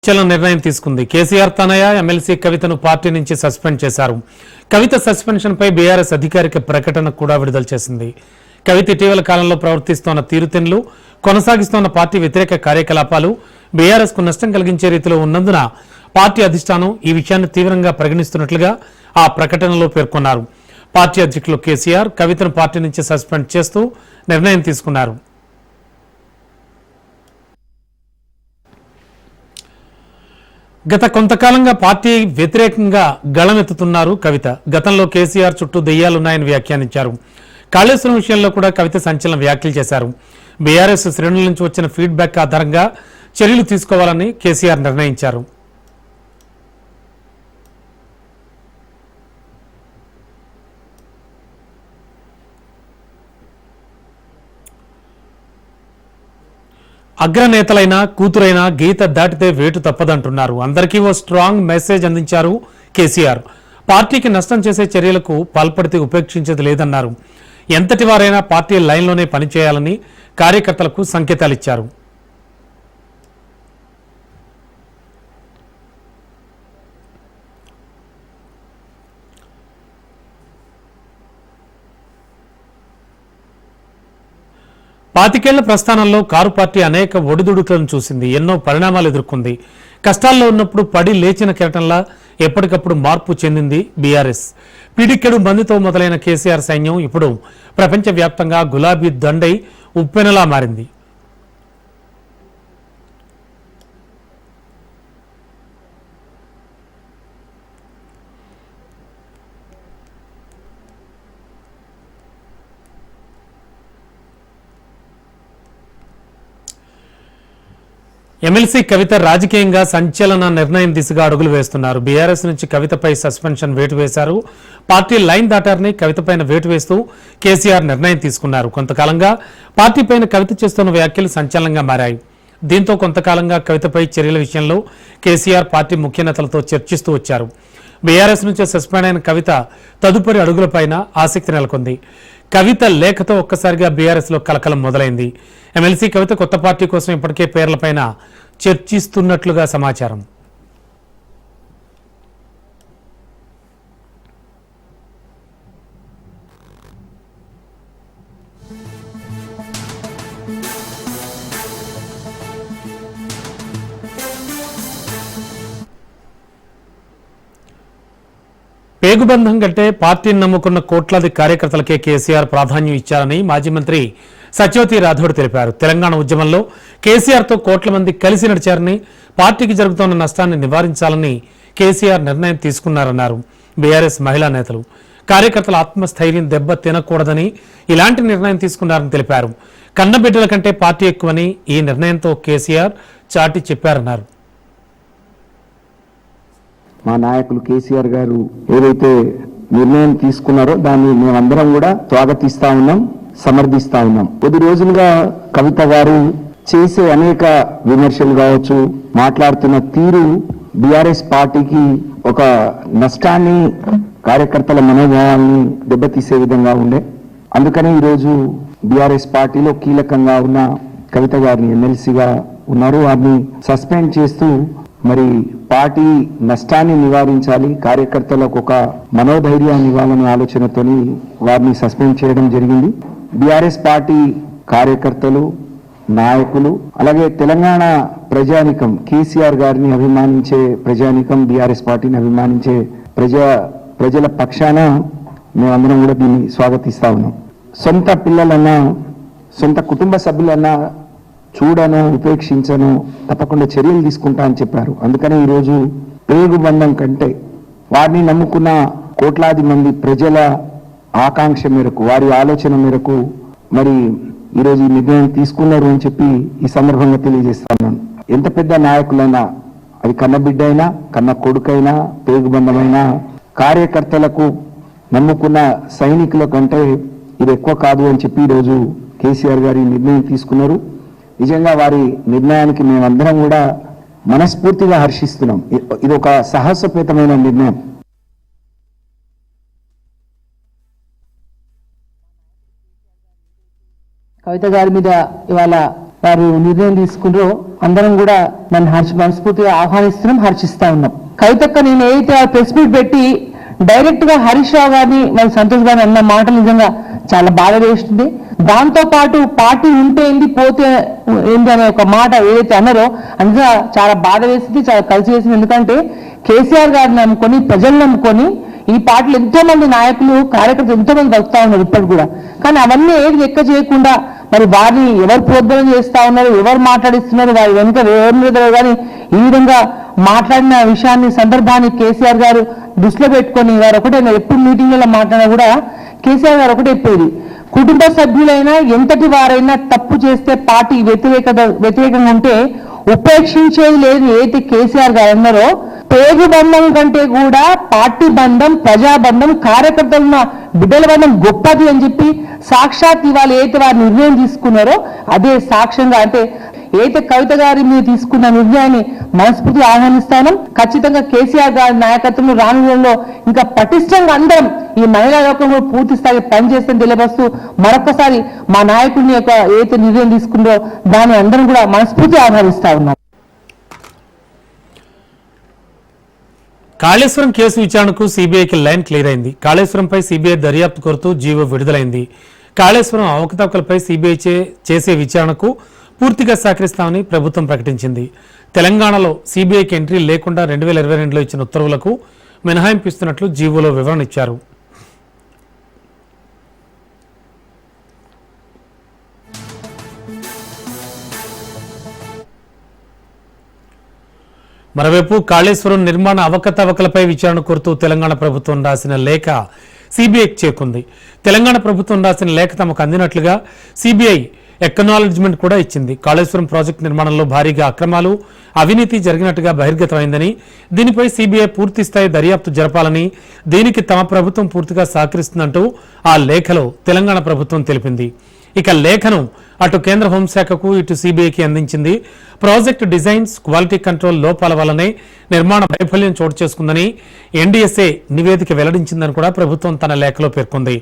చల నిర్ణయం తీసుకుంది. కేసీఆర్ తనయ ఎమ్మెల్సీ కవితను పార్టీ నుంచి సస్పెండ్ చేశారు. కవిత సస్పెన్షన్ పై బీఆర్ఎస్ అధికారిక ప్రకటన కూడా విడుదల చేసింది. కవిత ఇటీవల కాలంలో ప్రవర్తిస్తున్న తీరుతెన్నులు, కొనసాగిస్తున్న పార్టీ వ్యతిరేక కార్యకలాపాలు బీఆర్ఎస్ కు నష్టం కలిగించే రీతిలో ఉన్నందున పార్టీ అధిష్టానం ఈ విషయాన్ని తీవ్రంగా పరిగణిస్తున్నట్లుగా ఆ ప్రకటనలో పేర్కొన్నారు. పార్టీ అధ్యక్షులు కేసీఆర్ కవితను పార్టీ నుంచి సస్పెండ్ చేస్తూ నిర్ణయం తీసుకున్నారు. గత కొంతకాలంగా పార్టీ వ్యతిరేకంగా గళమెత్తుతున్నారు కవిత. గతంలో కేసీఆర్ చుట్టూ దెయ్యాలున్నాయని వ్యాఖ్యానించారు. కాళేశ్వరం విషయంలో కూడా కవిత సంచలన వ్యాఖ్యలు చేశారు. బీఆర్ఎస్ శ్రేణుల నుంచి వచ్చిన ఫీడ్బ్యాక్ ఆధారంగా చర్యలు తీసుకోవాలని కేసీఆర్ నిర్ణయించారు. అగ్రనేతలైన కూతురైన గీత దాటితే వేటు తప్పదంటున్నారు. అందరికీ ఓ స్ట్రాంగ్ మెసేజ్ అందించారు కేసీఆర్. పార్టీకి నష్టం చేసే చర్యలకు పాల్పడితే ఉపేక్షించేది లేదన్నారు. ఎంతటి వారైనా పార్టీ లైన్లోనే పనిచేయాలని కార్యకర్తలకు సంకేతాలిచ్చారు. పాతికేళ్ల ప్రస్థానంలో కారు పార్టీ అనేక ఒడిదుడుకులను చూసింది. ఎన్నో పరిణామాలు ఎదుర్కొంది. కష్టాల్లో ఉన్నప్పుడు పడి లేచిన కెరటంలా ఎప్పటికప్పుడు మార్పు చెందింది బీఆర్ఎస్. పిడికెడు మందితో మొదలైన కేసీఆర్ సైన్యం ఇప్పుడు ప్రపంచవ్యాప్తంగా గులాబీ దండై ఉప్పెనలా మారింది. ఎమ్మెల్సీ కవిత రాజకీయంగా సంచలన నిర్ణయం దిశగా అడుగులు వేస్తున్నారు. బీఆర్ఎస్ నుంచి కవితపై సస్పెన్షన్ వేటు వేశారు. పార్టీ లైన్ దాటారని కవితపైన వేటు వేస్తూ కేసీఆర్ నిర్ణయం తీసుకున్నారు. కొంతకాలంగా పార్టీపైన కవిత చేస్తున్న వ్యాఖ్యలు సంచలనంగా మారాయి. దీంతో కొంతకాలంగా కవితపై చర్యల విషయంలో కేసీఆర్ పార్టీ ముఖ్య నేతలతో చర్చిస్తూ వచ్చారు. బీఆర్ఎస్ నుంచి సస్పెండ్ అయిన కవిత తదుపరి అడుగులపైన ఆసక్తి నెలకొంది. కవిత లేఖతో ఒక్కసారిగా బీఆర్ఎస్ లో కలకలం మొదలైంది. ఎమ్మెల్సీ కవిత కొత్త పార్టీ కోసం ఇప్పటికే పేర్లపైన చర్చిస్తున్నట్లుగా సమాచారం. పేగుబంధం కంటే పార్టీని నమ్ముకున్న కోట్లాది కార్యకర్తలకే కేసీఆర్ ప్రాధాన్యం ఇచ్చారని మాజీ మంత్రి సత్యవతి రాథోడ్ తెలిపారు. తెలంగాణ ఉద్యమంలో కేసీఆర్తో కోట్ల మంది కలిసి నడిచారని, పార్టీకి జరుగుతున్న నష్టాన్ని నివారించాలని కేసీఆర్ నిర్ణయం తీసుకున్నారన్నారు. బీఆర్ఎస్ మహిళా నేతలు కార్యకర్తల ఆత్మస్థైర్యం దెబ్బ తినకూడదని ఇలాంటి నిర్ణయం తీసుకున్నారని తెలిపారు. కన్నబిడ్డల కంటే పార్టీ ఎక్కువని ఈ నిర్ణయంతో కేసీఆర్ చాటి చెప్పారన్నారు. మా నాయకులు కేసీఆర్ గారు ఏదైతే నిర్ణయం తీసుకున్నారో దాన్ని మేమందరం కూడా స్వాగతిస్తా ఉన్నాం, సమర్థిస్తా ఉన్నాం. కొద్ది రోజులుగా కవిత గారు చేసే అనేక విమర్శలు కావచ్చు, మాట్లాడుతున్న తీరు బీఆర్ఎస్ పార్టీకి ఒక నష్టాన్ని, కార్యకర్తల మనోభావాల్ని దెబ్బతీసే విధంగా ఉండే. అందుకని ఈరోజు బీఆర్ఎస్ పార్టీలో కీలకంగా ఉన్న కవిత గారిని ఎమ్మెల్సీగా ఉన్నారు, వారిని సస్పెండ్ చేస్తూ మరి పార్టీ నష్టాన్ని నివారించాలి, కార్యకర్తలకు ఒక మనోధైర్యాన్ని ఇవ్వాలనే ఆలోచనతోని వారిని సస్పెండ్ చేయడం జరిగింది. బీఆర్ఎస్ పార్టీ కార్యకర్తలు, నాయకులు, అలాగే తెలంగాణ ప్రజానికం, కేసీఆర్ గారిని అభిమానించే ప్రజానికం, బీఆర్ఎస్ పార్టీని అభిమానించే ప్రజల పక్షాన మేమందరం కూడా దీన్ని స్వాగతిస్తా ఉన్నాం. సొంత పిల్లలన్నా, సొంత కుటుంబ సభ్యులన్నా చూడను, ఉపేక్షించను, తప్పకుండా చర్యలు తీసుకుంటా అని చెప్పారు. అందుకనే ఈరోజు పేగు బంధం కంటే వారిని నమ్ముకున్న కోట్లాది మంది ప్రజల ఆకాంక్ష మేరకు, వారి ఆలోచన మేరకు మరి ఈరోజు ఈ నిర్ణయం తీసుకున్నారు అని చెప్పి ఈ సందర్భంగా తెలియజేస్తున్నాను. ఎంత పెద్ద నాయకులైనా, అది కన్నబిడ్డ అయినా, కన్న కొడుకైనా, పేగుబంధమైనా, కార్యకర్తలకు నమ్ముకున్న సైనికుల కంటే ఇది ఎక్కువ కాదు అని చెప్పి ఈరోజు కేసీఆర్ గారి నిర్ణయం తీసుకున్నారు. నిజంగా వారి నిర్ణయానికి మేమందరం కూడా మనస్ఫూర్తిగా హర్షిస్తున్నాం. ఇది ఒక సాహసోపేతమైన నిర్ణయం. కవిత గారి మీద ఇవాళ వారు నిర్ణయం తీసుకున్నారో అందరం కూడా దాన్ని మనస్ఫూర్తిగా ఆహ్వానిస్తున్నాం, హర్షిస్తా ఉన్నాం. కవితక్క నేను ఏదైతే ఆ ప్రెస్ మీట్ పెట్టి డైరెక్ట్ గా హరీష్ రావు గారిని మరి సంతోష్ గారిని అన్న మాట నిజంగా చాలా బాధ వేస్తుంది. దాంతో పాటు పార్టీ ఉంటే ఏంది పోతే ఏంటి అనే ఒక మాట ఏదైతే అన్నారో అందుగా చాలా బాధ వేసింది, చాలా కలిసి వేసింది. ఎందుకంటే కేసీఆర్ గారిని నమ్ముకొని ప్రజలను నమ్ముకొని ఈ పార్టీలో ఎంతో మంది నాయకులు కార్యకర్తలు ఎంతో మంది బతుకుతా ఉన్నారు ఇప్పటికి కూడా. కానీ అవన్నీ ఏది లెక్క చేయకుండా మరి వారిని ఎవరు ప్రోద్బలం చేస్తా ఉన్నారు, ఎవరు మాట్లాడిస్తున్నారు, వారి వెనుక ఎవరి మీద కానీ ఈ విధంగా మాట్లాడిన విషయాన్ని సందర్భాన్ని కేసీఆర్ గారు దృష్టిలో పెట్టుకొని వారు ఒకటే ఎప్పుడు మీటింగ్లలో మాట్లాడినా కూడా కేసీఆర్ గారు ఒకటే చెప్పేది, కుటుంబ సభ్యులైనా ఎంతటి వారైనా తప్పు చేస్తే పార్టీ వ్యతిరేకంగా ఉంటే ఉపేక్షించేది లేదు. ఏదైతే కేసీఆర్ గారు అన్నారో పేరు బంధం కంటే కూడా పార్టీ బంధం, ప్రజాబంధం, కార్యకర్తలున్న బిడ్డల బంధం గొప్పది అని చెప్పి సాక్షాత్ ఇవాళ ఏదైతే వారు నిర్ణయం తీసుకున్నారో అదే సాక్ష్యంగా అంటే ఏదైతే కవిత గారి మీద తీసుకున్న నిర్ణయాన్ని మనస్ఫూర్తిగా ఆహ్వానిస్తాను. ఖచ్చితంగా కేసీఆర్ గారి నాయకత్వంలో రానులో ఇంకా పటిష్టంగా అందరం ఈ మహిళా లోకంలో పూర్తి స్థాయి పనిచేస్తుందని తెలియపరుస్తూ మరొకసారి మా నాయకుడిని యొక్క ఏదైతే నిర్ణయం తీసుకుందో దాన్ని అందరం కూడా మనస్ఫూర్తిగా ఆహ్వానిస్తా ఉన్నాం. కాళేశ్వరం కేసు విచారణకు సీబీఐకి లైన్ క్లియర్ అయింది. కాళేశ్వరంపై సీబీఐ దర్యాప్తు కోరుతూ జీవో విడుదలైంది. కాళేశ్వరం అవకతవకలపై సీబీఐ చేసే విచారణకు పూర్తిగా సహకరిస్తామని ప్రభుత్వం ప్రకటించింది. తెలంగాణలో సీబీఐకి ఎంట్రీ లేకుండా 2022లో ఇచ్చిన ఉత్తర్వులకు మినహాయింపు ఇస్తున్నట్లు జీవోలో వివరణ ఇచ్చారు. మరోవైపు కాళేశ్వరం నిర్మాణ అవకతవకలపై విచారణ కోరుతూ తెలంగాణ ప్రభుత్వం రాసిన లేఖ సీబీఐకి చేరుకుంది. తెలంగాణ ప్రభుత్వం రాసిన లేఖ తమకు అందినట్లుగా సీబీఐ ఎక్నాలెడ్జ్మెంట్ కూడా ఇచ్చింది. కాళేశ్వరం ప్రాజెక్టు నిర్మాణంలో భారీగా అక్రమాలు, అవినీతి జరిగినట్టుగా బహిర్గతమైందని, దీనిపై సీబీఐ పూర్తి స్థాయి దర్యాప్తు జరపాలని, దీనికి తమ ప్రభుత్వం పూర్తిగా సహకరిస్తుందంటూ ఆ లేఖలో తెలంగాణ ప్రభుత్వం తెలిపింది. ఇక లేఖను అటు కేంద్ర హోంశాఖకు ఇటు సీబీఐకి అందించింది. ప్రాజెక్టు డిజైన్స్, క్వాలిటీ కంట్రోల్ లోపాల వల్లనే నిర్మాణ వైఫల్యం చోటు చేసుకుందని ఎన్డీఎస్ఏ నివేదిక వెల్లడించిందని కూడా ప్రభుత్వం తన లేఖలో పేర్కొంది.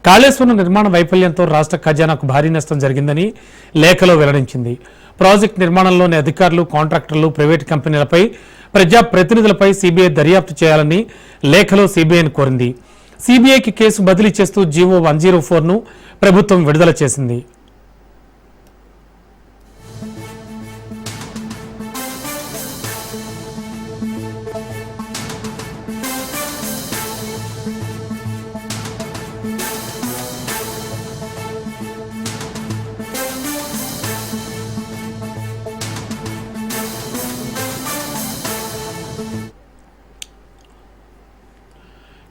కాళేశ్వరం నిర్మాణ వైఫల్యంతో రాష్ట్ర ఖజానాకు భారీ నష్టం జరిగిందని లేఖలో వెల్లడించింది. ప్రాజెక్టు నిర్మాణంలోని అధికారులు, కాంట్రాక్టర్లు, ప్రైవేటు కంపెనీలపై, ప్రజాప్రతినిధులపై సీబీఐ దర్యాప్తు చేయాలని లేఖలో సీబీఐని కోరింది. సీబీఐకి కేసు బదిలీ చేస్తూ జీవో 104ను ప్రభుత్వం విడుదల చేసింది.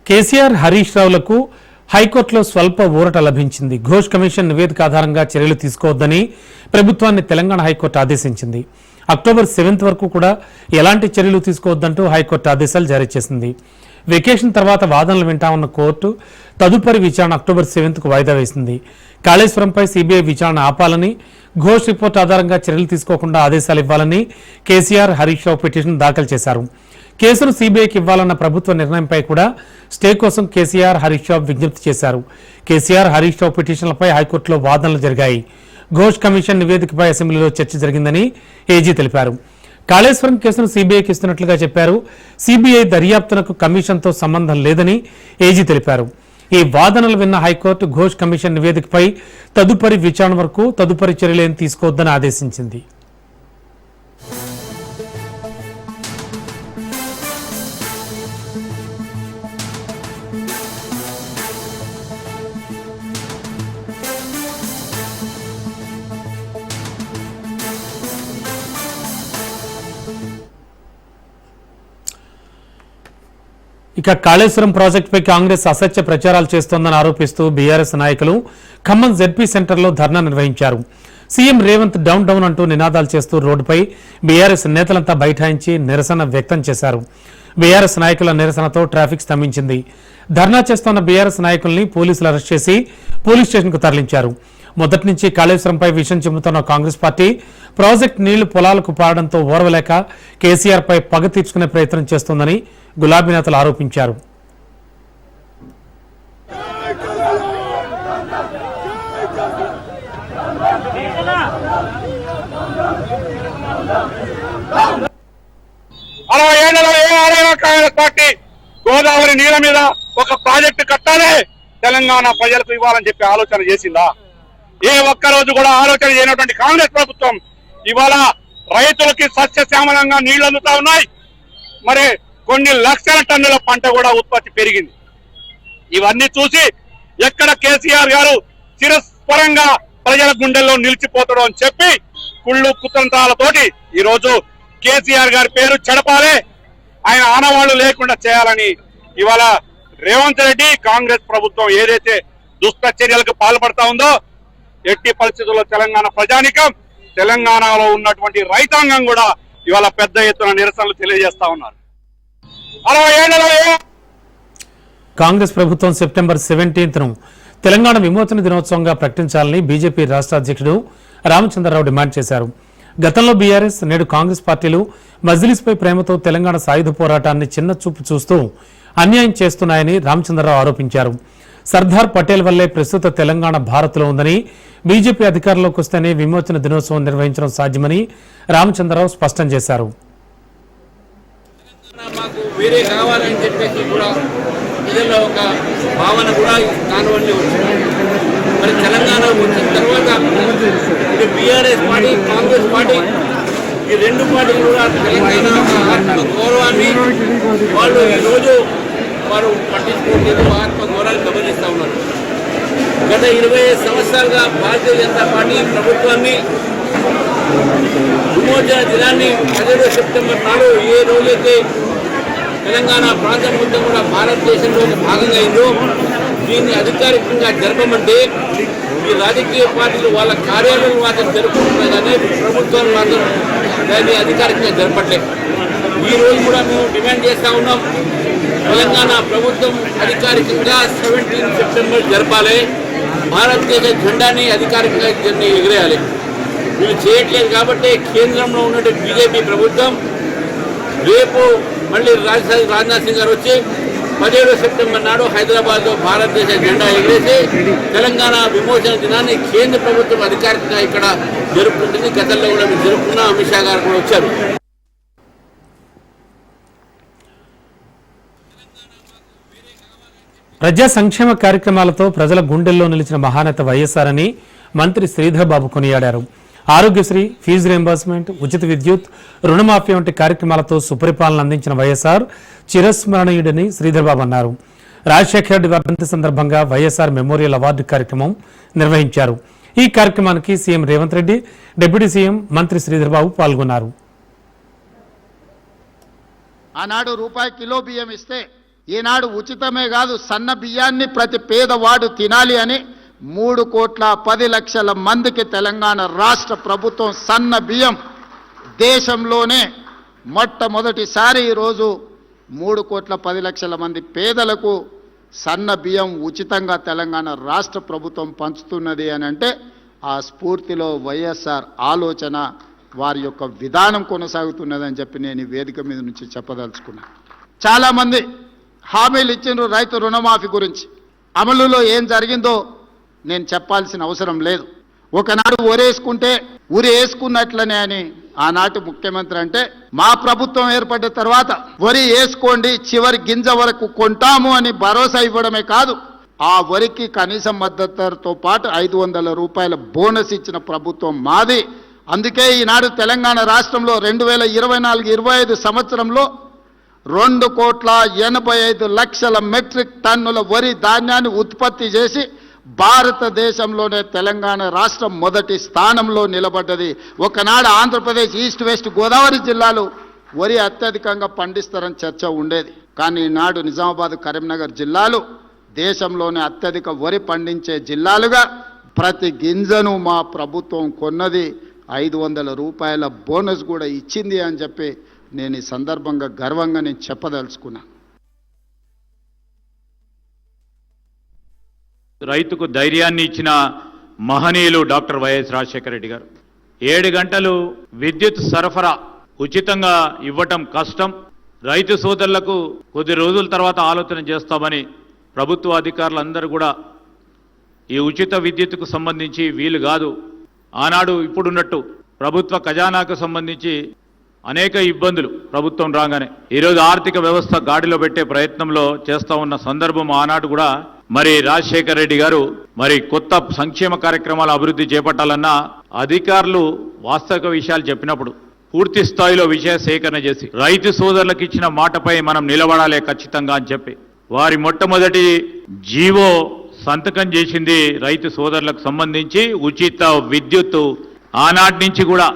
కేసీఆర్, హరీష్ రావులకు హైకోర్టులో స్వల్ప ఊరట లభించింది. ఘోష్ కమిషన్ నివేదిక ఆధారంగా చర్యలు తీసుకోవద్దని ప్రభుత్వాన్ని తెలంగాణ హైకోర్టు ఆదేశించింది. అక్టోబర్ 7 వరకు కూడా ఎలాంటి చర్యలు తీసుకోవద్దంటూ హైకోర్టు ఆదేశాలు జారీ చేసింది. వెకేషన్ తర్వాత వాదనలు వింటామన్న కోర్టు తదుపరి విచారణ అక్టోబర్ 7కు వాయిదా వేసింది. కాళేశ్వరంపై సీబీఐ విచారణ ఆపాలని, ఘోష్ రిపోర్టు ఆధారంగా చర్యలు తీసుకోకుండా ఆదేశాలు ఇవ్వాలని కేసీఆర్, హరీష్ రావు పిటిషన్ దాఖలు చేశారు. కేసును సీబీఐకి ఇవ్వాలన్న ప్రభుత్వ నిర్ణయంపై కూడా స్టే కోసం కేసీఆర్, హరీష్ రావు విజ్ఞప్తి చేశారు. కేసీఆర్, హరీష్ రావు పిటిషన్లపై హైకోర్టులో వాదనలు జరిగాయి. ఘోష్ కమిషన్ నివేదికపై అసెంబ్లీలో చర్చ జరిగిందని ఏజీ తెలిపారు. కాళేశ్వరం కేసును సీబీఐకి ఇస్తున్నట్లుగా చెప్పారు. సీబీఐ దర్యాప్తునకు కమిషన్తో సంబంధం లేదని ఏజీ తెలిపారు. ఈ వాదనలు విన్న హైకోర్టు ఘోష్ కమిషన్ నివేదికపై తదుపరి విచారణ వరకు తదుపరి చర్యలేం తీసుకోవద్దని ఆదేశించింది. ఇక కాళేశ్వరం ప్రాజెక్టుపై కాంగ్రెస్ అసత్య ప్రచారాలు చేస్తోందని ఆరోపిస్తూ బీఆర్ఎస్ నాయకులు ఖమ్మం జెడ్పీ సెంటర్లో ధర్నా నిర్వహించారు. సీఎం రేవంత్ డౌన్ డౌన్ అంటూ నినాదాలు చేస్తూ రోడ్డుపై బీఆర్ఎస్ నేతలంతా బైఠాయించి నిరసన వ్యక్తం చేశారు. బీఆర్ఎస్ నాయకుల నిరసనతో ట్రాఫిక్ స్తంభించింది. ధర్నా చేస్తున్న బీఆర్ఎస్ నాయకుల్ని పోలీసులు అరెస్ట్ చేసి పోలీస్ స్టేషన్కు తరలించారు. మొదటి నుంచి కాళేశ్వరంపై విషయం చెబుతున్న కాంగ్రెస్ పార్టీ ప్రాజెక్టు నీళ్లు పొలాలకు పారడంతో ఓర్వలేక కేసీఆర్పై పగ తీర్చుకునే ప్రయత్నం చేస్తోందని గులాబీ నేతలు ఆరోపించారు. 60 ఏళ్లలో ఏ ఆదాయ కాంగ్రెస్ పార్టీ గోదావరి నీళ్ళ మీద ఒక ప్రాజెక్టు కట్టాలి తెలంగాణ ప్రజలకు ఇవ్వాలని చెప్పి ఆలోచన చేసిందా? ఏ ఒక్క రోజు కూడా ఆలోచన చేయనటువంటి కాంగ్రెస్ ప్రభుత్వం ఇవాళ రైతులకి సస్యశ్యామలంగా నీళ్లు అందుతా ఉన్నాయి. మరి కొన్ని లక్షల టన్నుల పంట కూడా ఉత్పత్తి పెరిగింది. ఇవన్నీ చూసి ఎక్కడ కేసీఆర్ గారు చిరస్పరంగా ప్రజల గుండెల్లో నిలిచిపోతాడు అని చెప్పి కుళ్ళు కుతంత్రాలతోటి ఈరోజు కేసీఆర్ గారి పేరు చెడపాలి, ఆయన ఆనవాళ్లు లేకుండా చేయాలని ఇవాళ రేవంత్ రెడ్డి కాంగ్రెస్ ప్రభుత్వం ఏదైతే దుష్ట చర్యలకు పాల్పడతా ఉందో ఎట్టి పరిస్థితుల్లో తెలంగాణ ప్రజానికం, తెలంగాణలో ఉన్నటువంటి రైతాంగం కూడా ఇవాళ పెద్ద ఎత్తున నిరసనలు తెలియజేస్తా ఉన్నారు. 60 ఏళ్లలో కాంగ్రెస్ ప్రభుత్వం సెప్టెంబర్ 17ను తెలంగాణ విమోచన దినోత్సవంగా ప్రకటించాలని బీజేపీ రాష్ట్ర అధ్యక్షుడు రామచంద్రరావు డిమాండ్ చేశారు. గతంలో బీఆర్ఎస్, నేడు కాంగ్రెస్ పార్టీలు మజ్లిస్పై ప్రేమతో తెలంగాణ సాయుధ పోరాటాన్ని చిన్న చూపు చూస్తూ అన్యాయం చేస్తున్నాయని రామచంద్రరావు ఆరోపించారు. సర్దార్ పటేల్ వల్లే ప్రస్తుత తెలంగాణ భారత్లో ఉందని, బీజేపీ అధికారంలోకి వస్తేనే విమోచన దినోత్సవం నిర్వహించడం సాధ్యమని రామచంద్రరావు స్పష్టం చేశారు. మాకు వేరే కావాలని చెప్పేసి కూడా ప్రజల్లో ఒక భావన కూడా కానివ్వండి వచ్చింది. మరి తెలంగాణ వచ్చిన తర్వాత ఇది బీఆర్ఎస్ పార్టీ, కాంగ్రెస్ పార్టీ, ఈ రెండు పార్టీలు కూడా తెలంగాణ ఆత్మ గౌరవాన్ని వాళ్ళు ఈరోజు వారు పట్టించుకోలేదు, ఆత్మ గౌరవాన్ని గమనిస్తూ ఉన్నారు. గత 25 సంవత్సరాలుగా భారతీయ జనతా పార్టీ ప్రభుత్వాన్ని విమోచన దినాన్ని 17 సెప్టెంబర్ నాడు ఏ రోజైతే తెలంగాణ ప్రాంతం మొత్తం కూడా భారతదేశంలో ఒక భాగంగా అయిందో దీన్ని అధికారికంగా జరపమంటే ఈ రాజకీయ పార్టీలు వాళ్ళ కార్యాలయాలు మాత్రం జరుపుకుంటున్నాయి కానీ ప్రభుత్వాలు మాత్రం దాన్ని అధికారికంగా జరపట్లేదు. ఈ రోజు కూడా మేము డిమాండ్ చేస్తూ ఉన్నాం, తెలంగాణ ప్రభుత్వం అధికారికంగా 17 సెప్టెంబర్ జరపాలి, భారతదేశ జెండాని అధికారికంగా ఎగిరేయాలి. వీళ్ళు చేయట్లేదు కాబట్టి కేంద్రంలో ఉన్నటువంటి బీజేపీ ప్రభుత్వం రేపు మళ్ళీ రాజ్నాథ్ సింగ్ గారు వచ్చి 17 సెప్టెంబర్ నాడు హైదరాబాద్లో భారతదేశ జెండా ఎగిరేసి తెలంగాణ విమోచన దినాన్ని కేంద్ర ప్రభుత్వం అధికారికంగా ఇక్కడ జరుపుకుంటుంది. గతంలో కూడా మేము జరుపుకున్న అమిత్ షా గారు కూడా వచ్చారు. ప్రజా సంక్షేమ కార్యక్రమాలతో ప్రజల గుండెల్లో నిలిచిన మహానేత వైఎస్ఆర్ అని మంత్రి శ్రీధర్ బాబు కొనియాడారు. ఆరోగ్యశ్రీ, ఫీజు రియంబర్స్మెంట్, ఉచిత విద్యుత్, రుణమాఫీ వంటి కార్యక్రమాలతో సుపరిపాలన అందించిన వైఎస్ఆర్ చిరస్మరణీయుడని శ్రీధర్ బాబు అన్నారు. రాజశేఖర రెడ్డి వర్ధంతి సందర్భంగా వైఎస్ఆర్ మెమోరియల్ అవార్డు కార్యక్రమం నిర్వహించారు. ఈ కార్యక్రమానికి CM Revanth Reddy, deputy CM మంత్రి శ్రీధర్ బాబు పాల్గొన్నారు. ఆనాడు రూపాయి కిలో బియ్యం ఇస్తే ఈనాడు ఉచితమే కాదు సన్న బియ్యాన్ని ప్రతి పేదవాడు తినాలి అని 3,10,00,000 మందికి తెలంగాణ రాష్ట్ర ప్రభుత్వం సన్న బియ్యం దేశంలోనే మొట్టమొదటిసారి ఈరోజు 3,10,00,000 మంది పేదలకు సన్న బియ్యం ఉచితంగా తెలంగాణ రాష్ట్ర ప్రభుత్వం పంచుతున్నది అని అంటే ఆ స్ఫూర్తిలో వైఎస్ఆర్ ఆలోచన వారి యొక్క విధానం కొనసాగుతున్నదని చెప్పి నేను ఈ వేదిక మీద నుంచి చెప్పదలుచుకున్నాను. చాలామంది హామీలు ఇచ్చిండ్రు రైతు రుణమాఫీ గురించి. అమలులో ఏం జరిగిందో నేను చెప్పాల్సిన అవసరం లేదు. ఒకనాడు ఒరేసుకుంటే ఉరి వేసుకున్నట్లనే అని ఆనాటి ముఖ్యమంత్రి అంటే మా ప్రభుత్వం ఏర్పడ్డ తర్వాత వరి వేసుకోండి చివరి గింజ వరకు కొంటాము అని భరోసా ఇవ్వడమే కాదు ఆ వరికి కనీస మద్దతు ధరతో పాటు 500 రూపాయల బోనస్ ఇచ్చిన ప్రభుత్వం మాది. అందుకే ఈనాడు తెలంగాణ రాష్ట్రంలో 2024-25 సంవత్సరంలో 2,85,00,000 మెట్రిక్ టన్నుల వరి ధాన్యాన్ని ఉత్పత్తి చేసి భారతదేశంలోనే తెలంగాణ రాష్ట్రం మొదటి స్థానంలో నిలబడ్డది. ఒకనాడు ఆంధ్రప్రదేశ్, ఈస్ట్ వెస్ట్ గోదావరి జిల్లాలు వరి అత్యధికంగా పండిస్తారని చర్చ ఉండేది. కానీ ఈనాడు నిజామాబాద్, కరీంనగర్ జిల్లాలు దేశంలోనే అత్యధిక వరి పండించే జిల్లాలుగా ప్రతి గింజను మా ప్రభుత్వం కొన్నది. 500 రూపాయల బోనస్ కూడా ఇచ్చింది అని చెప్పి నేను ఈ సందర్భంగా గర్వంగా నేను చెప్పదలుచుకున్నా. రైతుకు ధైర్యాన్ని ఇచ్చిన మహనీయులు డాక్టర్ వైఎస్ రాజశేఖర రెడ్డి గారు. 7 గంటలు విద్యుత్ సరఫరా ఉచితంగా ఇవ్వటం కష్టం, రైతు సోదరులకు కొద్ది రోజుల తర్వాత ఆలోచన చేస్తామని ప్రభుత్వ అధికారులందరూ కూడా ఈ ఉచిత విద్యుత్కు సంబంధించి వీలు కాదు, ఆనాడు ఇప్పుడున్నట్టు ప్రభుత్వ ఖజానాకు సంబంధించి అనేక ఇబ్బందులు ప్రభుత్వం రాగానే ఈరోజు ఆర్థిక వ్యవస్థ గాడిలో పెట్టే ప్రయత్నంలో చేస్తా ఉన్న సందర్భం ఆనాడు కూడా మరి రాజశేఖర రెడ్డి గారు మరి కొత్త సంక్షేమ కార్యక్రమాల అభివృద్ధి చేపట్టాలన్నా అధికారులు వాస్తవిక విషయాలు చెప్పినప్పుడు పూర్తి స్థాయిలో విషయ సేకరణ చేసి రైతు సోదరులకు ఇచ్చిన మాటపై మనం నిలబడాలి ఖచ్చితంగా అని చెప్పి వారి మొట్టమొదటి జీవో సంతకం చేసింది రైతు సోదరులకు సంబంధించి ఉచిత విద్యుత్తు. ఆనాటి నుంచి కూడా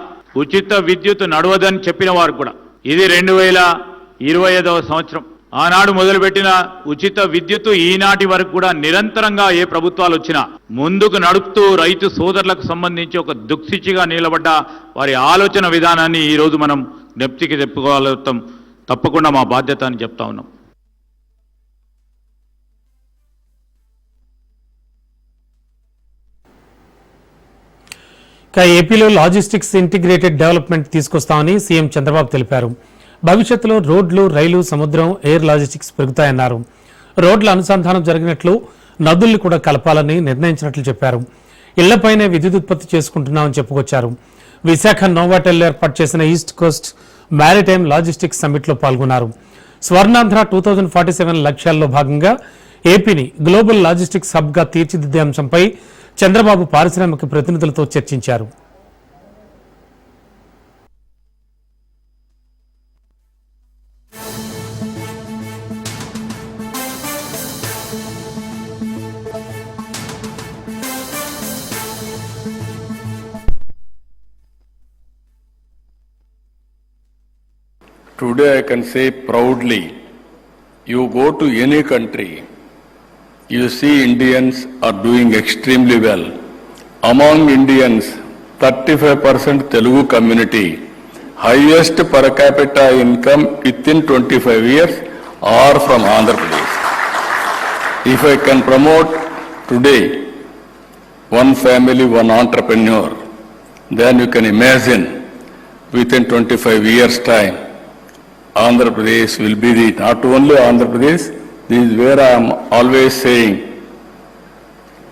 ఉచిత విద్యుత్ నడవదని చెప్పిన వారు కూడా ఇది 2025వ సంవత్సరం ఆనాడు మొదలుపెట్టిన ఉచిత విద్యుత్తు ఈనాటి వరకు కూడా నిరంతరంగా ఏ ప్రభుత్వాలు వచ్చినా ముందుకు నడుపుతూ రైతు సోదరులకు సంబంధించి ఒక దుఃఖిచిగా నిలబడ్డ వారి ఆలోచన విధానాన్ని ఈరోజు మనం జ్ఞప్తికి చెప్పుకోగలుగుతాం. తప్పకుండా మా బాధ్యత అని చెప్తా ఉన్నాం. ఇక ఏపీలో లాజిస్టిక్స్ ఇంటిగ్రేటెడ్ డెవలప్మెంట్ తీసుకొస్తామని సీఎం చంద్రబాబు తెలిపారు. భవిష్యత్తులో రోడ్లు, రైలు, సముద్రం, ఎయిర్ లాజిస్టిక్స్ పెరుగుతాయన్నారు. రోడ్ల అనుసంధానం జరిగినట్లు నదుల్ని కూడా కలపాలని నిర్ణయించినట్లు చెప్పారు. ఇళ్లపైనే విద్యుత్ ఉత్పత్తి చేసుకుంటున్నామని చెప్పుకొచ్చారు. విశాఖ నోవాటెల్ ఏర్పాటు చేసిన ఈస్ట్ కోస్ట్ మ్యారిటైమ్ లాజిస్టిక్స్ సమ్మిట్లో పాల్గొన్నారు. స్వర్ణాంధ్ర 2047 లక్ష్యాల్లో భాగంగా ఏపీని గ్లోబల్ లాజిస్టిక్స్ హబ్గా తీర్చిదిద్దే అంశంపై చంద్రబాబు పారిశ్రామిక ప్రతినిధులతో చర్చించారు. Today I can say proudly, you go to any country, you see Indians are doing extremely well. Among Indians, 35% Telugu community, highest per capita income within 25 years are from Andhra Pradesh. If I can promote today one family, one entrepreneur, then you can imagine within 25 years time, Andhra Pradesh will be the, not only Andhra Pradesh, this is where I am always saying,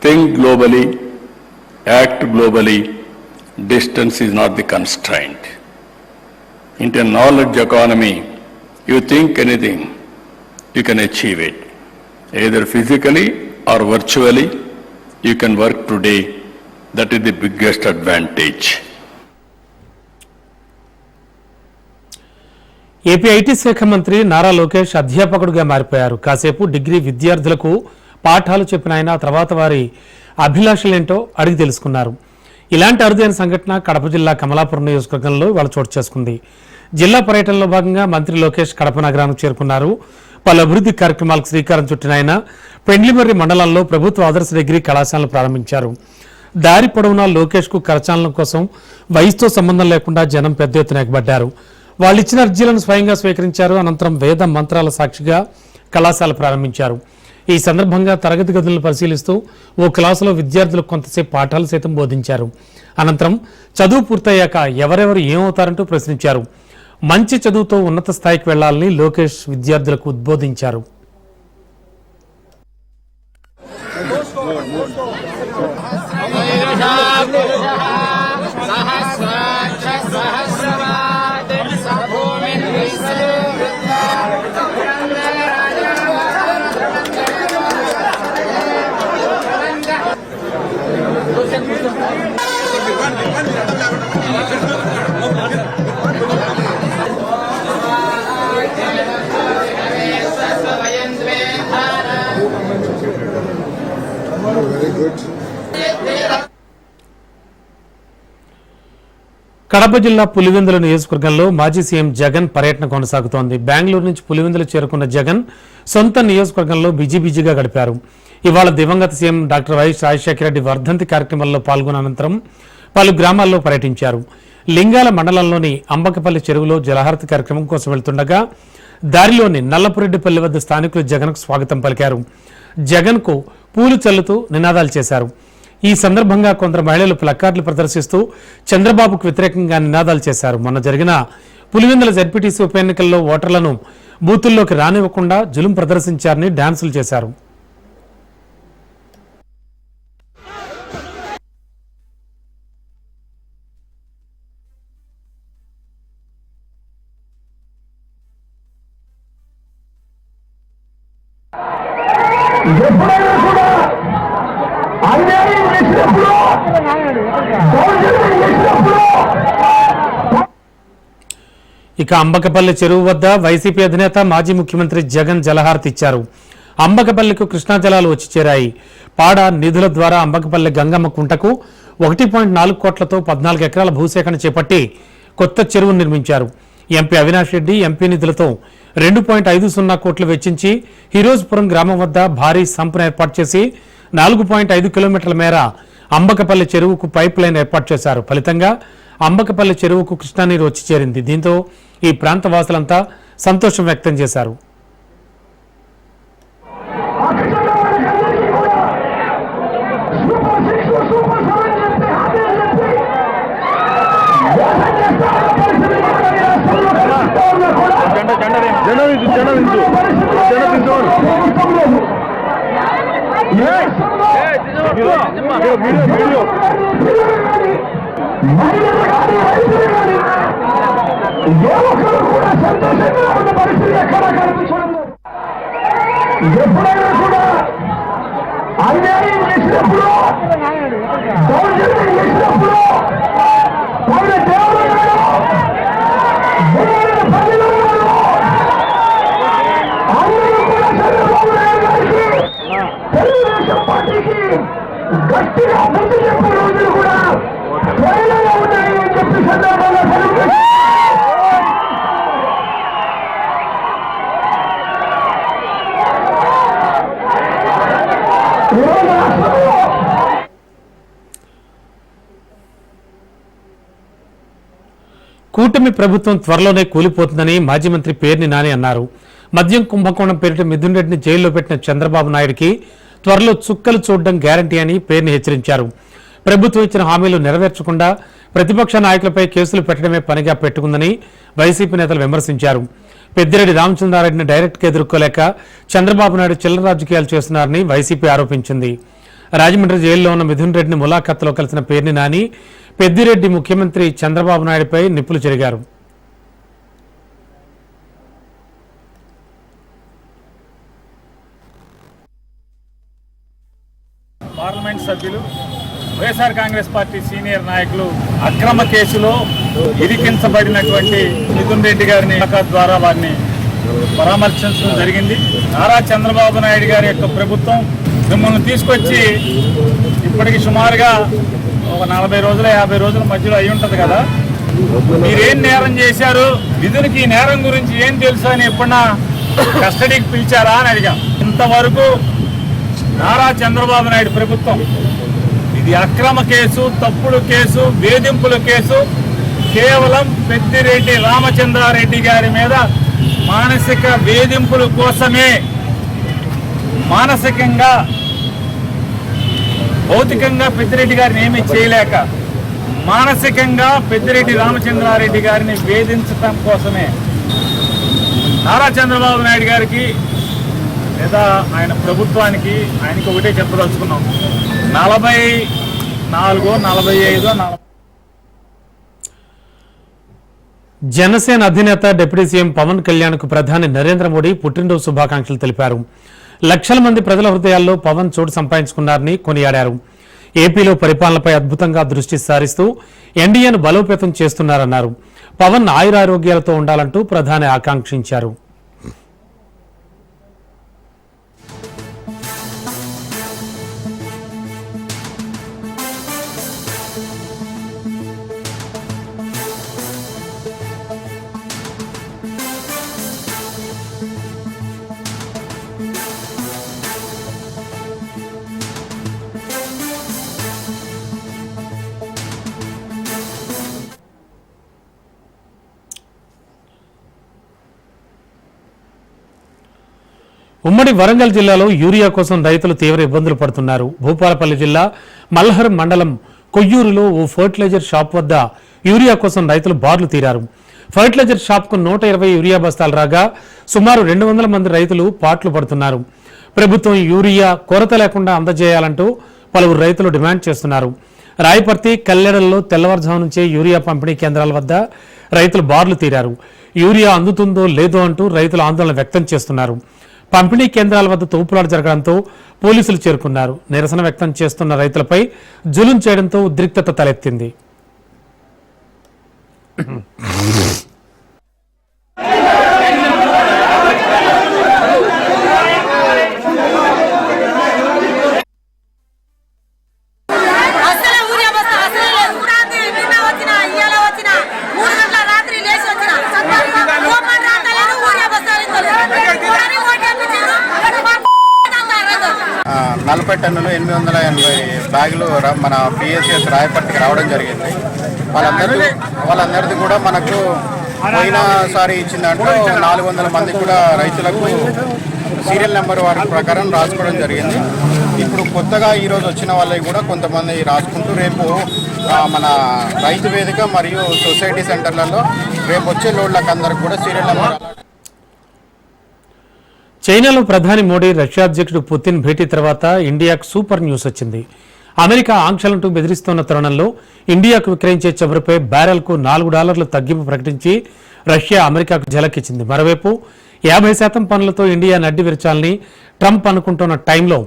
think globally, act globally, distance is not the constraint. In a knowledge economy, you think anything, you can achieve it. Either physically or virtually, you can work today. That is the biggest advantage. AP IT శాఖ మంత్రి నారా లోకేష్ అధ్యాపకుడిగా మారిపోయారు. కాసేపు degree విద్యార్థులకు పాఠాలు చెప్పిన ఆయన తర్వాత వారి అభిలాషలేంటో అడిగి తెలుసుకున్నారు. ఇలాంటి అరుదైన సంఘటన కడప జిల్లా కమలాపురం నియోజకవర్గంలో ఇవాళ చోటు చేసుకుంది. జిల్లా పర్యటనలో భాగంగా మంత్రి లోకేష్ కడప నగరానికి చేరుకున్నారు. పలు అభివృద్ధి కార్యక్రమాలకు శ్రీకారం చుట్టిన ఆయన పెండ్లిమర్రి మండలంలో ప్రభుత్వ ఆదర్శ డిగ్రీ కళాశాలను ప్రారంభించారు. దారి పొడవునా లోకేష్ కు కరచాలనం కోసం వయసుతో సంబంధం లేకుండా జనం పెద్ద ఎత్తున ఎగబడ్డారు. వాళ్ళు ఇచ్చిన అర్జీలను స్వయంగా స్వీకరించారు. అనంతరం వేద మంత్రాల సాక్షిగా కళాశాల ప్రారంభించారు. ఈ సందర్భంగా తరగతి గదులను పరిశీలిస్తూ ఓ క్లాసులో విద్యార్థులకు కొంతసేపు పాఠాలు సైతం బోధించారు. అనంతరం చదువు పూర్తయ్యాక ఎవరెవరు ఏమవుతారంటూ ప్రశ్నించారు. మంచి చదువుతో ఉన్నత స్థాయికి వెళ్లాలని లోకేష్ విద్యార్థులకు ఉద్బోధించారు. కడప జిల్లా పులివెందుల నియోజకవర్గంలో మాజీ సీఎం జగన్ పర్యటన కొనసాగుతోంది. బెంగళూరు నుంచి పులివెందులు చేరుకున్న జగన్ సొంత నియోజకవర్గంలో బిజీగా గడిపారు. ఇవాళ దివంగత CM doctor YS Rajasekhara Reddy వర్ధంతి కార్యక్రమంలో పాల్గొన్న అనంతరం పలు గ్రామాల్లో పర్యటించారు. లింగాల మండలంలోని అంబకపల్లి చెరువులో జలహారతి కార్యక్రమం కోసం వెళ్తుండగా దారిలోని నల్లపురెడ్డిపల్లి వద్ద స్థానికులు జగన్కు స్వాగతం పలికారు. జగన్కు పూలు చల్లుతూ నినాదాలు చేశారు. ఈ సందర్భంగా కొందరు మహిళలు ప్లకార్డులు ప్రదర్శిస్తూ చంద్రబాబుకు వ్యతిరేకంగా నినాదాలు చేశారు. మొన్న జరిగిన పులివెందుల జడ్పీటీసీ ఉప ఎన్నికల్లో ఓటర్లను బూతుల్లోకి రానివ్వకుండా జులుం ప్రదర్శించారని డాన్సులు చేశారు. ఎప్పుడైనా కూడా అన్యాయం చేసినప్పుడు దౌర్జన్యం చేసినప్పుడు ఇక అంబకపల్లి చెరువు వద్ద వైసీపీ అధినేత మాజీ ముఖ్యమంత్రి జగన్ జలహారతి ఇచ్చారు. అంబకపల్లికు కృష్ణా జలాలు వచ్చి చేరాయి. పాడ నిధుల ద్వారా అంబకపల్లి గంగమ్మ కుంటకు 1.4 కోట్లతో 14 ఎకరాల భూసేకరణ చేపట్టి కొత్త చెరువు నిర్మించారు. ఎంపీ అవినాష్ రెడ్డి ఎంపీ నిధులతో 2.50 కోట్లు వెచ్చించి హీరోజ్పురం గ్రామం వద్ద భారీ సంపును ఏర్పాటు చేసి 4.5 కిలోమీటర్ల మేర అంబకపల్లి చెరువుకు పైప్ లైన్ ఏర్పాటు చేశారు. ఫలితంగా అంబకపల్లి చెరువుకు కృష్ణానీరు వచ్చి చేరింది. దీంతో ఈ ప్రాంత వాసులంతా సంతోషం వ్యక్తం చేశారు. ఎప్పుడైనా కూడా అన్యాయం చేసినప్పుడు దౌర్జన్యం చేసినప్పుడు వాళ్ళ దేవుడు అందరూ కూడా చంద్రబాబు నాయుడు గారికి తెలుగుదేశం పార్టీకి గట్టిగా ముందు చెప్పే రోజులు కూడా త్వరలో ఉన్నాయని చెప్పి సందర్భంగా తెలుగుదేశం కూటమి ప్రభుత్వం త్వరలోనే కూలిపోతుందని మాజీ మంత్రి పేర్ని నాని అన్నారు. మద్యం కుంభకోణం పేరిట మిథున్ రెడ్డిని జైల్లో పెట్టిన చంద్రబాబు నాయుడికి త్వరలో చుక్కలు చూడడం గ్యారంటీ అని పేర్ని హెచ్చరించారు. ప్రభుత్వం ఇచ్చిన హామీలు నెరవేర్చకుండా ప్రతిపక్ష నాయకులపై కేసులు పెట్టడమే పనిగా పెట్టుకుందని వైసీపీ నేతలు విమర్శించారు. పెద్దిరెడ్డి రామచంద్రారెడ్డిని డైరెక్ట్గా ఎదుర్కోలేక చంద్రబాబు నాయుడు చిల్లర రాజకీయాలు చేస్తున్నారని వైసీపీ ఆరోపించింది. రాజమండ్రి జైల్లో ఉన్న మిథున్ రెడ్డిని ములాఖత్లో కలిసిన పేర్ని నాని పెద్దిరెడ్డి ముఖ్యమంత్రి చంద్రబాబు నాయుడుపై నిప్పులు చెరిగారు. పార్లమెంట్ సభ్యులు వైఎస్ఆర్ కాంగ్రెస్ పార్టీ సీనియర్ నాయకులు అక్రమ కేసులో ఇరికించబడినటువంటి మిథున్ రెడ్డి గారిని ద్వారా వారిని పరామర్శించడం జరిగింది. నారా చంద్రబాబు నాయుడు గారి యొక్క ప్రభుత్వం మిమ్మల్ని తీసుకొచ్చి ఇప్పటికి సుమారుగా ఒక 40 రోజుల 50 రోజుల మధ్యలో అయి ఉంటుంది కదా, మీరేం నేరం చేశారు, మిథున్కి ఈ నేరం గురించి ఏం తెలుసు అని ఎప్పుడన్నా కస్టడీకి పిలిచారా అని అడిగాం. ఇంతవరకు నారా చంద్రబాబు నాయుడు ప్రభుత్వం ఇది అక్రమ కేసు, తప్పుడు కేసు, వేధింపుల కేసు, కేవలం పెద్దిరెడ్డి రామచంద్రారెడ్డి గారి మీద మానసిక వేధింపుల కోసమే, మానసికంగా భౌతికంగా పెద్దిరెడ్డి గారిని ఏమీ చేయలేక మానసికంగా పెద్దిరెడ్డి రామచంద్రారెడ్డి గారిని వేధించడం కోసమే నారా చంద్రబాబు నాయుడు గారికి లేదా ఆయన ప్రభుత్వానికి ఆయనకి ఒకటే చెప్పదలుచుకున్నాం. 44, 45, జనసేన అధినేత డిప్యూటీ సీఎం పవన్ కళ్యాణ్కు ప్రధాని నరేంద్ర మోడీ పుట్టినరోజు శుభాకాంక్షలు తెలిపారు. లక్షల మంది ప్రజల హృదయాల్లో పవన్ చోటు సంపాదించుకున్నారని కొనియాడారు. ఏపీలో పరిపాలనపై అద్భుతంగా దృష్టి సారిస్తూ ఎన్డీఏను బలోపేతం చేస్తున్నారన్నారు. పవన్ ఆయురారోగ్యాలతో ఉండాలంటూ ప్రధాని ఆకాంక్షించారు. ఉమ్మడి వరంగల్ జిల్లాలో యూరియా కోసం రైతులు తీవ్ర ఇబ్బందులు పడుతున్నారు. భూపాలపల్లి జిల్లా మల్హర్ మండలం కొయ్యూరులో ఓ ఫర్టిలైజర్ షాప్ వద్ద యూరియా కోసం రైతులు బార్లు తీరారు. ఫర్టిలైజర్ షాప్కు 120 యూరియా బస్తాలు రాగా సుమారు 200 మంది రైతులు పాట్లు పడుతున్నారు. ప్రభుత్వం యూరియా కొరత లేకుండా అందజేయాలంటూ పలువురు రైతులు డిమాండ్ చేస్తున్నారు. రాయపర్తి, కల్లెడల్లో తెల్లవారుజాము నుంచే యూరియా పంపిణీ కేంద్రాల వద్ద రైతులు బార్లు తీరారు. యూరియా అందుతుందో లేదో అంటూ రైతులు ఆందోళన వ్యక్తం చేస్తున్నారు. పంపిణీ కేంద్రాల వద్ద తోపులాట జరగడంతో పోలీసులు చేరుకున్నారు. నిరసన వ్యక్తం చేస్తున్న రైతులపై జులుం చేయడంతో ఉద్రిక్తత తలెత్తింది. నలభై టన్నులు 880 బ్యాగులు మన పిఎస్ఎస్ రాయపట్టికి రావడం జరిగింది. వాళ్ళందరిది కూడా మనకు పోయినసారి ఇచ్చిన దాంట్లో 400 మంది కూడా రైతులకు సీరియల్ నెంబర్ వారి ప్రకారం రాసుకోవడం జరిగింది. ఇప్పుడు కొత్తగా ఈరోజు వచ్చిన వాళ్ళకి కూడా కొంతమంది రాసుకుంటూ రేపు మన రైతు వేదిక మరియు సొసైటీ సెంటర్లలో రేపు వచ్చే లోడ్లకు అందరికి కూడా సీరియల్ నెంబర్. చైనాలో ప్రధాని మోడీ రష్యా అధ్యక్షుడు పుతిన్ భేటీ తర్వాత ఇండియాకు సూపర్ న్యూస్ వచ్చింది. అమెరికా ఆంక్షలంటూ బెదిరిస్తున్న తరుణంలో ఇండియాకు విక్రయించే చమురుపై బ్యారెల్కు $4 తగ్గింపు ప్రకటించి రష్యా అమెరికాకు ఝలకిచ్చింది. మరోవైపు 50% పనులతో ఇండియాను అడ్డు విరచాలని ట్రంప్ అనుకుంటున్న టైంలో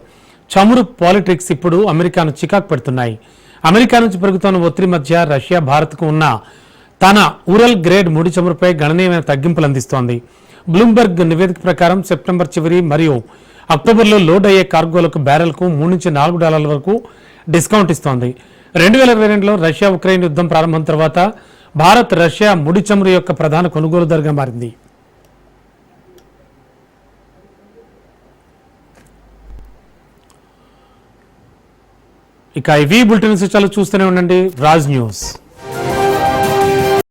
చమురు పాలిటిక్స్ ఇప్పుడు అమెరికాను చికాకు పెడుతున్నాయి. అమెరికా నుంచి పెరుగుతున్న ఒత్తిడి మధ్య రష్యా భారత్కు ఉన్న తన ఉరల్ గ్రేడ్ ముడి చమురుపై గణనీయమైన తగ్గింపులు అందిస్తోంది. బ్లూంబర్గ్ నివేదిక ప్రకారం సెప్టెంబర్ చివరి మరియు అక్టోబర్లో లోడ్ అయ్యే కార్గోలకు బ్యారెల్కు $3 నుంచి $4 వరకు డిస్కౌంట్ ఇస్తోంది. 2022లో రష్యా ఉక్రెయిన్ యుద్ధం ప్రారంభం తర్వాత భారత్ రష్యా ముడి చమురు యొక్క ప్రధాన కొనుగోలుదారుగా మారింది. ఇక ఇవి బులెటిన్ విశేషాలు చూస్తూనే ఉండండి రాజ్ న్యూస్.